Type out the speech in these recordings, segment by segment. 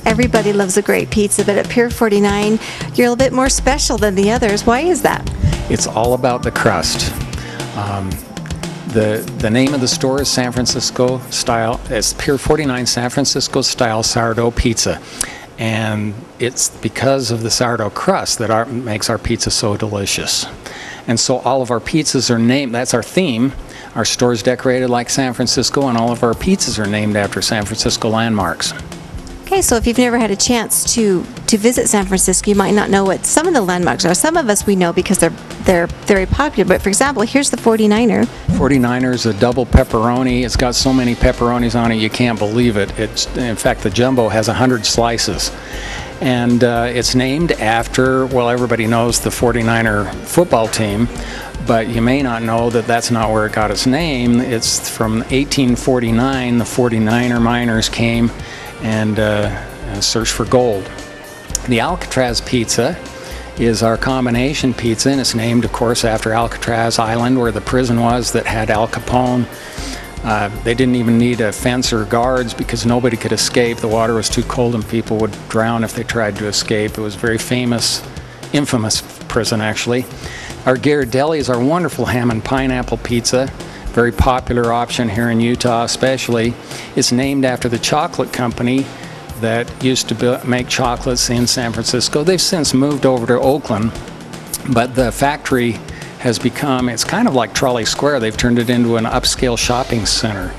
everybody loves a great pizza, but at Pier 49, you're a little bit more special than the others. Why is that? It's all about the crust. The name of the store is San Francisco Style. It's Pier 49 San Francisco Style Sourdough Pizza. And it's because of the sourdough crust that makes our pizza so delicious. And so all of our pizzas are named, that's our theme. Our store is decorated like San Francisco, and all of our pizzas are named after San Francisco landmarks. Okay, so if you've never had a chance to visit San Francisco, you might not know what some of the landmarks are. Some of us we know because they're very popular, but for example, here's the 49er. 49er is a double pepperoni. It's got so many pepperonis on it you can't believe it. In fact, the jumbo has 100 slices. And it's named after, well, everybody knows the 49er football team, but you may not know that that's not where it got its name. It's from 1849. The 49er miners came and searched for gold. The Alcatraz pizza is our combination pizza, and it's named, of course, after Alcatraz Island, where the prison was that had Al Capone. They didn't even need a fence or guards because nobody could escape. The water was too cold and people would drown if they tried to escape. It was a very famous, infamous prison, actually. Our Ghirardelli is our wonderful ham and pineapple pizza. Very popular option here in Utah especially. It's named after the chocolate company that used to make chocolates in San Francisco. They've since moved over to Oakland, but the factory has become, it's kind of like Trolley Square. They've turned it into an upscale shopping center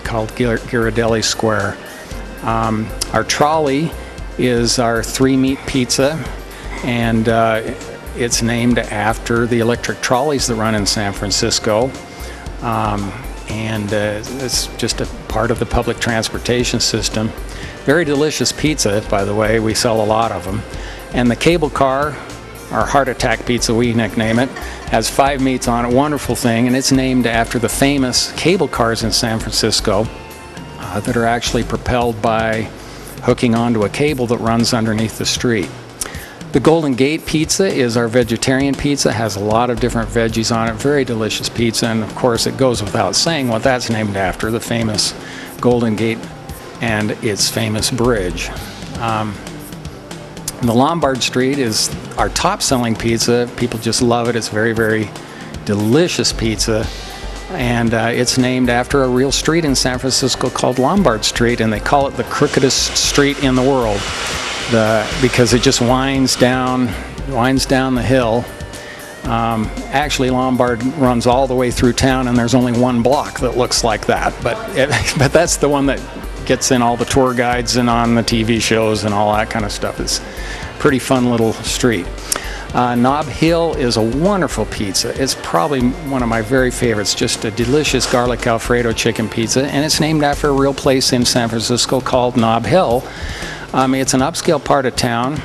called Ghirardelli Square. Our trolley is our 3-meat pizza, and it's named after the electric trolleys that run in San Francisco. It's just a part of the public transportation system. Very delicious pizza, by the way. We sell a lot of them. And the cable car, our heart attack pizza, we nickname it, has 5 meats on it. Wonderful thing, and it's named after the famous cable cars in San Francisco that are actually propelled by hooking onto a cable that runs underneath the street. The Golden Gate pizza is our vegetarian pizza, has a lot of different veggies on it, very delicious pizza, and of course it goes without saying what that's named after, the famous Golden Gate and its famous bridge. The Lombard Street is our top-selling pizza. People just love it. It's very, very delicious pizza, and it's named after a real street in San Francisco called Lombard Street, and they call it the crookedest street in the world. Because it just winds down the hill. Actually, Lombard runs all the way through town, and there's only one block that looks like that. But that's the one that gets in all the tour guides and on the TV shows and all that kind of stuff. It's a pretty fun little street. Nob Hill is a wonderful pizza. It's probably one of my very favorites. Just a delicious garlic Alfredo chicken pizza, and it's named after a real place in San Francisco called Nob Hill. It's an upscale part of town,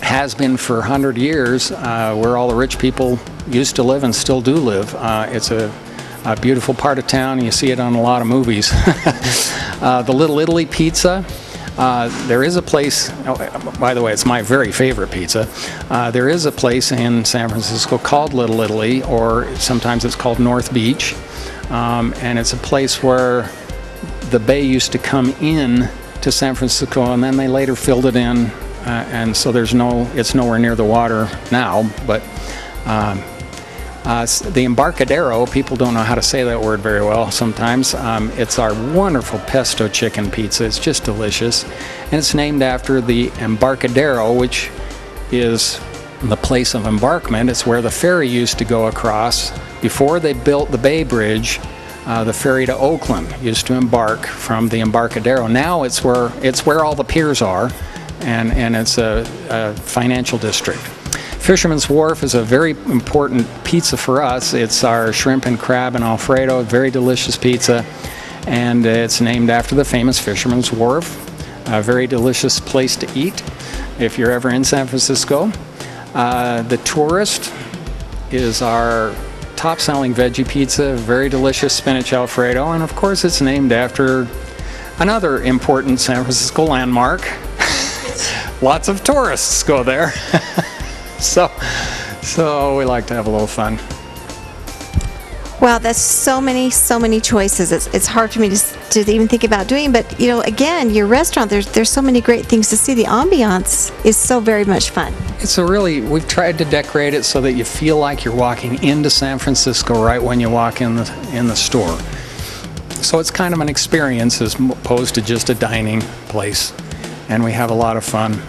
has been for 100 years, where all the rich people used to live and still do live. It's a beautiful part of town. You see it on a lot of movies. The Littl pizza, there is a place, by the way, it's my very favorite pizza. There is a place in San Francisco called Littl, or sometimes it's called North Beach, and it's a place where the bay used to come in to San Francisco, and then they later filled it in, and so it's nowhere near the water now. But the Embarcadero, people don't know how to say that word very well sometimes. It's our wonderful pesto chicken pizza. It's just delicious, and it's named after the Embarcadero, which is the place of embarkment. It's where the ferry used to go across before they built the Bay Bridge. The ferry to Oakland used to embark from the Embarcadero. Now it's where all the piers are, and it's a financial district. Fisherman's Wharf is a very important pizza for us. It's our shrimp and crab and Alfredo, very delicious pizza, and it's named after the famous Fisherman's Wharf. A very delicious place to eat if you're ever in San Francisco. The Tourist is our top-selling veggie pizza, very delicious spinach Alfredo, and of course it's named after another important San Francisco landmark. Lots of tourists go there. so we like to have a little fun. Wow, that's so many choices. It's hard for me to even think about doing. But you know, again, your restaurant, there's so many great things to see. The ambiance is so very much fun. It's a really, we've tried to decorate it so that you feel like you're walking into San Francisco right when you walk in the store. So it's kind of an experience as opposed to just a dining place, and we have a lot of fun.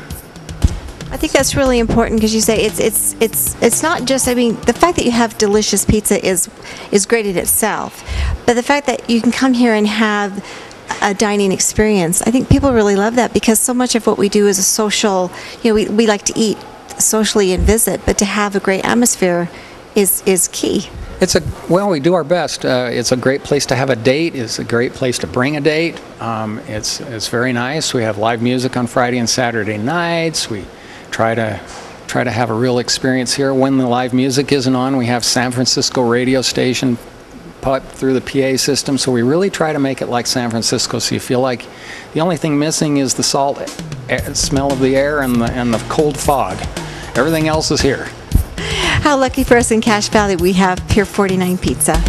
I think that's really important because you say it's not just, I mean, the fact that you have delicious pizza is great in itself, but the fact that you can come here and have a dining experience, I think people really love that, because so much of what we do is a social, you know, we like to eat socially and visit, but to have a great atmosphere is key. Well, we do our best. It's a great place to have a date. It's a great place to bring a date. It's very nice. We have live music on Friday and Saturday nights. We try to have a real experience here. When the live music isn't on, we have San Francisco radio station put through the PA system. So we really try to make it like San Francisco, so you feel like the only thing missing is the salt smell of the air and the cold fog. Everything else is here. How lucky for us in Cache Valley, we have Pier 49 Pizza.